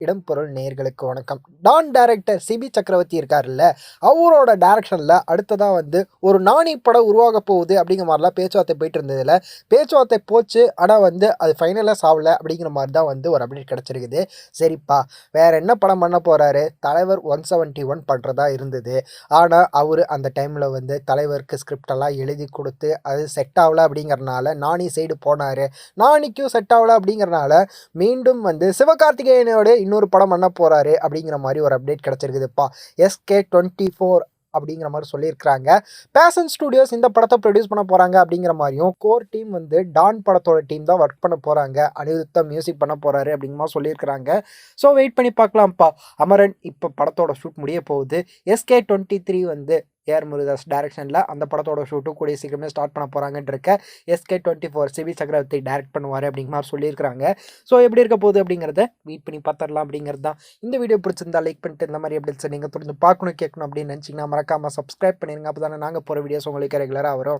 இடம்பொருள் நேயர்களுக்கு வணக்கம். டான் டைரக்டர் சிபி சக்கரவர்த்தி இருக்காருல்ல, அவரோட டைரக்ஷன்ல அடுத்ததா வந்து ஒரு நானி படம் உருவாக போகுது அப்படிங்கிற மாதிரிலாம் பேச்சுவார்த்தை போயிட்டு இருந்ததுல, பேச்சுவார்த்தை போச்சு. ஆனா வந்து அது ஃபைனலா சாவல அப்படிங்கிற மாதிரி தான் வந்து ஒரு அப்டேட் கிடைச்சிருக்குது. சரிப்பா, வேற என்ன படம் பண்ண போறாரு? தலைவர் 171 பண்றதா இருந்தது. ஆனா அவரு அந்த டைம்ல வந்து தலைவருக்கு ஸ்கிரிப்ட் எல்லாம் எழுதி கொடுத்து அது செட் ஆகல அப்படிங்கறனால நானி சைடு போனாரு. நானிக்கும் செட் ஆகல அப்படிங்கறனால மீண்டும் வந்து சிவகார்த்திகேயனோட இன்னொரு படம் பண்ண போறாரு அப்படிங்கிற மாதிரி ஒரு அப்டேட் கிடைச்சிருக்குதுப்பா. SK24 அப்படிங்கிற மாதிரி சொல்லியிருக்கிறாங்க. பேஷன் ஸ்டுடியோஸ் இந்த படத்தை ப்ரொடியூஸ் பண்ண போறாங்க அப்படிங்கிற மாதிரியும், கோர் டீம் வந்து டான் படத்தோட டீம் தான் ஒர்க் பண்ண போறாங்க. அனிருத்தா மியூசிக் பண்ண போறாரு அப்படிங்கிற மாதிரி சொல்லியிருக்கிறாங்க. ஸோ வெயிட் பண்ணி பார்க்கலாம்ப்பா. அமரன் இப்போ படத்தோட ஷூட் முடிய போகுது. SK23 வந்து ஏஆர் முருகதாஸ் டைரக்ஷனில் அந்த படத்தோட ஷூட்டும் கூடிய சீக்கிரமே ஸ்டார்ட் பண்ண போகிறாங்கன்னு இருக்க. SK24 சிபி சக்கரவர்த்தி டைரக்ட் பண்ணுவார் அப்படிங்கிற மாதிரி சொல்லியிருக்கிறாங்க. ஸோ எப்படி இருக்க போகுது அப்படிங்கிறத வெயிட் பண்ணி பார்த்துடலாம் அப்படிங்கிறது தான். இந்த வீடியோ பிடிச்சிருந்தா லைக் பண்ணிட்டு இந்த மாதிரி அப்டேட்ஸ் நீங்கள் தொடர்ந்து பார்க்கணும் கேட்கணும் அப்படின்னு நினச்சிங்கன்னா மறக்காமல் சப்ஸ்கிரைப் பண்ணிடுங்க. அப்போ தானே நாங்கள் போகிற வீடியோஸ் உங்களுக்கு ரெகுலராக வரும்.